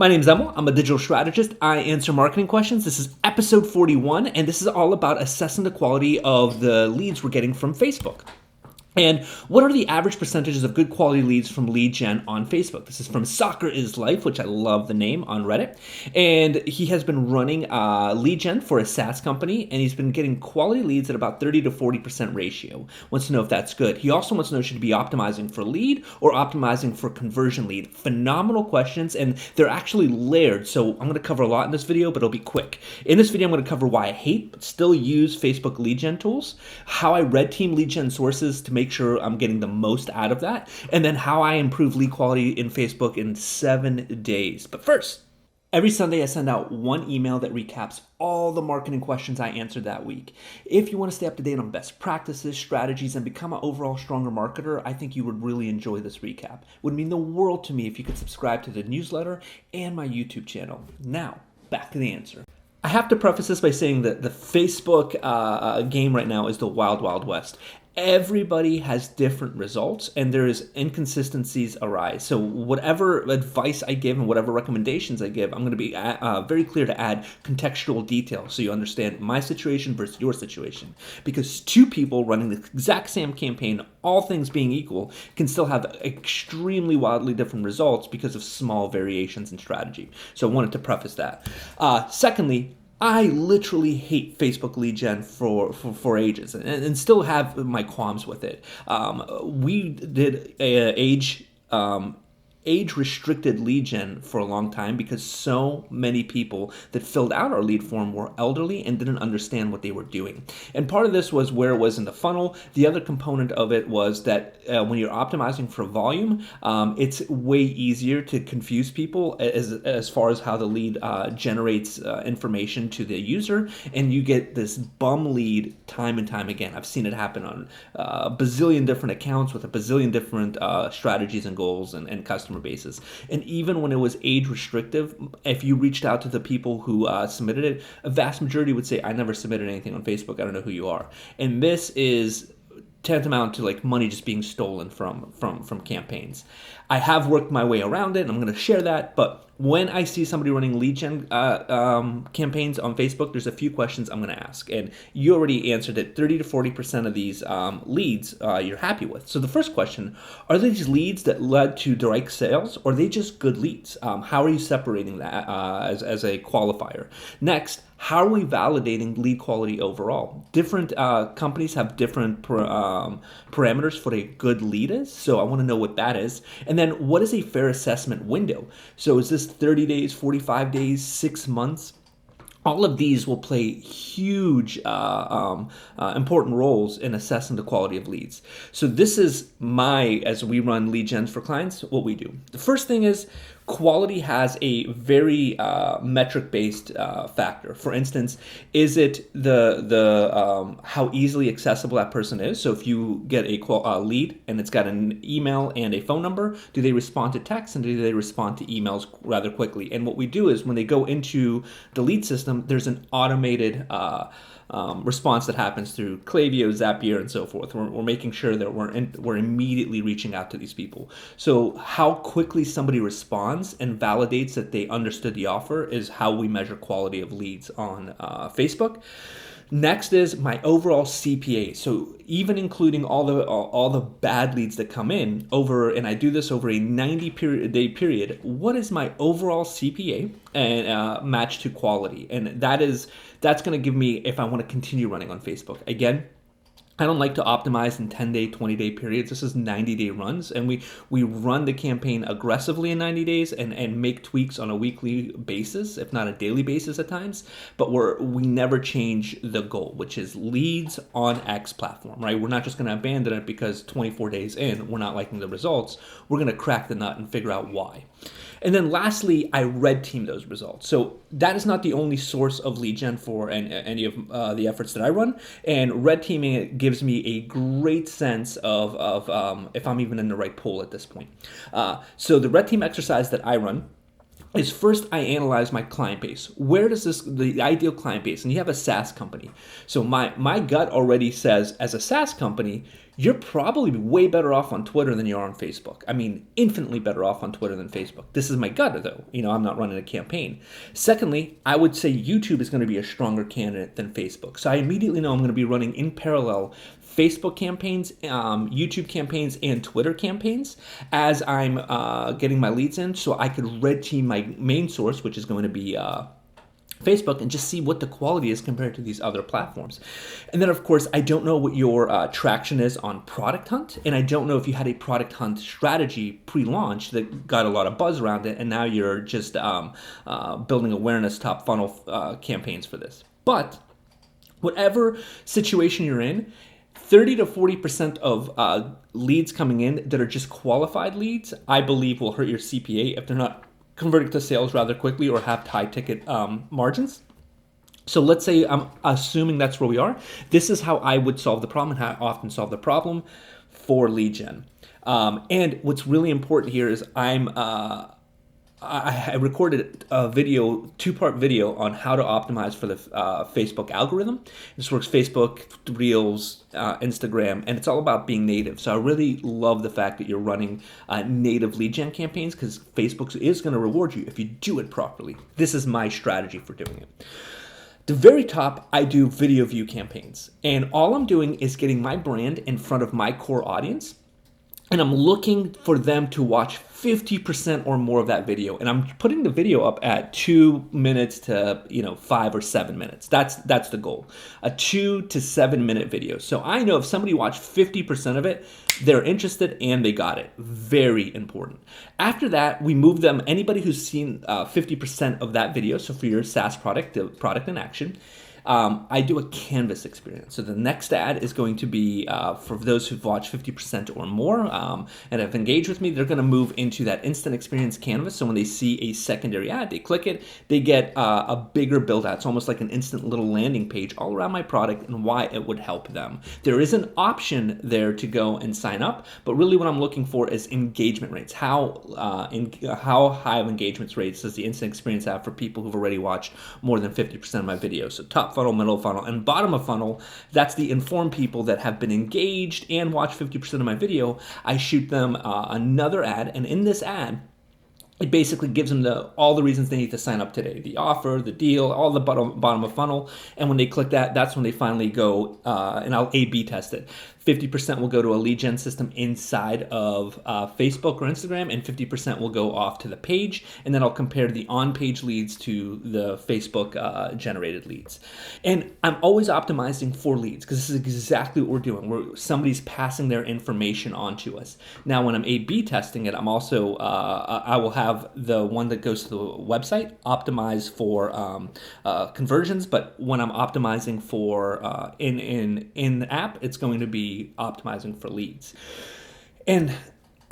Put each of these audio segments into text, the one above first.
My name is Emil. I'm a digital strategist. I answer marketing questions. This is episode 41, and this is all about assessing the quality of the leads we're getting from Facebook. And what are the average percentages of good quality leads from lead gen on Facebook? This is from Soccer is Life, which I love the name, on Reddit. And he has been running lead gen for a SaaS company, and he's been getting quality leads at about 30 to 40% ratio. Wants to know if that's good. He also wants to know, should he be optimizing for lead or optimizing for conversion lead? Phenomenal questions, and they're actually layered. So I'm going to cover a lot in this video, but it'll be quick. In this video, I'm going to cover why I hate but still use Facebook lead gen tools, how I red team lead gen sources to make sure I'm getting the most out of that, and then how I improve lead quality in Facebook in 7 days. But first, every Sunday I send out one email that recaps all the marketing questions I answered that week. If you want to stay up to date on best practices, strategies, and become an overall stronger marketer, I think you would really enjoy this recap. It would mean the world to me if you could subscribe to the newsletter and my YouTube channel. Now, back to the answer. I have to preface this by saying that the Facebook game right now is the wild, wild west. Everybody has different results, and there's inconsistencies arise. So whatever advice I give and whatever recommendations I give, I'm going to be very clear to add contextual detail so you understand my situation versus your situation. Because two people running the exact same campaign, all things being equal, can still have extremely wildly different results because of small variations in strategy. So I wanted to preface that. Secondly, I literally hate Facebook lead gen for ages and still have my qualms with it. We did age-restricted lead gen for a long time because so many people that filled out our lead form were elderly and didn't understand what they were doing. And part of this was where it was in the funnel. The other component of it was that when you're optimizing for volume, it's way easier to confuse people as far as how the lead generates information to the user, and you get this bum lead time and time again. I've seen it happen on a bazillion different accounts with a bazillion different strategies and goals and customer bases. And even when it was age restrictive, if you reached out to the people who submitted it, a vast majority would say, I never submitted anything on Facebook, I don't know who you are. And this is tantamount to like money just being stolen from campaigns. I have worked my way around it, and I'm going to share that, but when I see somebody running lead gen campaigns on Facebook, there's a few questions I'm going to ask. And you already answered it. 30 to 40% of these leads you're happy with. So the first question, are these leads that led to direct sales, or are they just good leads? How are you separating that as a qualifier? Next, how are we validating lead quality overall? Different companies have different parameters for what a good lead is. So I want to know what that is. And then what is a fair assessment window? So is this 30 days, 45 days, 6 months? All of these will play huge, important roles in assessing the quality of leads. So this is as we run lead gens for clients, what we do. The first thing is quality has a very metric-based factor. For instance, is it the how easily accessible that person is? So if you get a lead and it's got an email and a phone number, do they respond to text and do they respond to emails rather quickly? And what we do is when they go into the lead system, there's an automated response that happens through Klaviyo, Zapier, and so forth. We're making sure that we're immediately reaching out to these people. So how quickly somebody responds and validates that they understood the offer is how we measure quality of leads on Facebook. Next is my overall CPA. So even including all the bad leads that come in and I do this over a 90-day period, what is my overall CPA and match to quality? And that's going to give me if I want to continue running on Facebook. Again, I don't like to optimize in 10-day, 20-day periods. This is 90-day runs, and we run the campaign aggressively in 90 days and make tweaks on a weekly basis, if not a daily basis at times. But we never change the goal, which is leads on X platform, right? We're not just going to abandon it because 24 days in, we're not liking the results. We're going to crack the nut and figure out why. And then lastly, I red team those results. So that is not the only source of lead gen for any of the efforts that I run. And red teaming it gives me a great sense of if I'm even in the right pool at this point. So the red team exercise that I run is first I analyze my client base. Where does the ideal client base, and you have a SaaS company. So my gut already says, as a SaaS company, you're probably way better off on Twitter than you are on Facebook. I mean, infinitely better off on Twitter than Facebook. This is my gut, though. I'm not running a campaign. Secondly, I would say YouTube is going to be a stronger candidate than Facebook. So I immediately know I'm going to be running in parallel Facebook campaigns, YouTube campaigns, and Twitter campaigns as I'm getting my leads in, so I could red team my main source, which is going to be Facebook, and just see what the quality is compared to these other platforms. And then, of course, I don't know what your traction is on Product Hunt, and I don't know if you had a Product Hunt strategy pre-launch that got a lot of buzz around it, and now you're just building awareness top funnel campaigns for this. But whatever situation you're in, 30 to 40% of leads coming in that are just qualified leads, I believe will hurt your CPA if they're not converting to sales rather quickly or have high ticket margins. So let's say I'm assuming that's where we are. This is how I would solve the problem and how I often solve the problem for lead gen. And what's really important here is I recorded a video, 2-part video on how to optimize for the Facebook algorithm. This works Facebook, Reels, Instagram, and it's all about being native. So I really love the fact that you're running native lead gen campaigns, because Facebook is going to reward you if you do it properly. This is my strategy for doing it. The very top, I do video view campaigns, and all I'm doing is getting my brand in front of my core audience, and I'm looking for them to watch 50% or more of that video. And I'm putting the video up at 2 minutes to 5 or 7 minutes. That's the goal. A 2 to 7 minute video. So I know if somebody watched 50% of it, they're interested and they got it. Very important. After that, we move them, anybody who's seen 50% of that video, so for your SaaS product, the product in action, I do a canvas experience. So the next ad is going to be for those who've watched 50% or more and have engaged with me, they're going to move into that instant experience canvas. So when they see a secondary ad, they click it, they get a bigger build out. It's almost like an instant little landing page all around my product and why it would help them. There is an option there to go and sign up, but really what I'm looking for is engagement rates. How high of engagement rates does the instant experience have for people who've already watched more than 50% of my videos? So top funnel, middle of funnel, and bottom of funnel, that's the informed people that have been engaged and watched 50% of my video. I shoot them another ad, and in this ad, it basically gives them all the reasons they need to sign up today. The offer, the deal, all the bottom of funnel. And when they click that, that's when they finally go, and I'll A/B test it. 50% will go to a lead gen system inside of Facebook or Instagram, and 50% will go off to the page. And then I'll compare the on-page leads to the Facebook generated leads. And I'm always optimizing for leads, because this is exactly what we're doing. Somebody's passing their information on to us. Now, when I'm A/B testing it, I'm also, I will have the one that goes to the website optimized for conversions, but when I'm optimizing for in the app, it's going to be optimizing for leads. And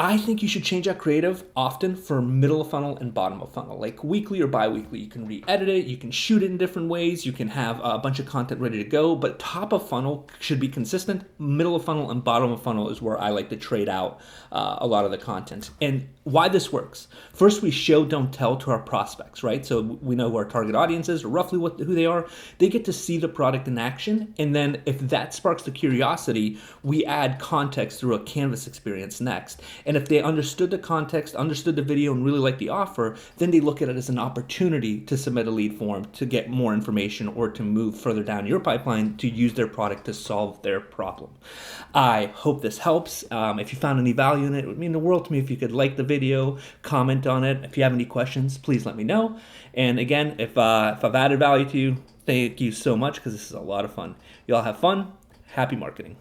I think you should change that creative often for middle of funnel and bottom of funnel, like weekly or bi-weekly. You can re-edit it, you can shoot it in different ways, you can have a bunch of content ready to go, but top of funnel should be consistent. Middle of funnel and bottom of funnel is where I like to trade out a lot of the content. And why this works. First, we show, don't tell to our prospects, right? So we know who our target audience is, or roughly who they are. They get to see the product in action. And then if that sparks the curiosity, we add context through a canvas experience next. And if they understood the context, understood the video, and really like the offer, then they look at it as an opportunity to submit a lead form, to get more information, or to move further down your pipeline to use their product to solve their problem. I hope this helps. If you found any value in it, it would mean the world to me if you could like the video, comment on it. If you have any questions, please let me know. And again, if I've added value to you, thank you so much, because this is a lot of fun. Y'all have fun. Happy marketing.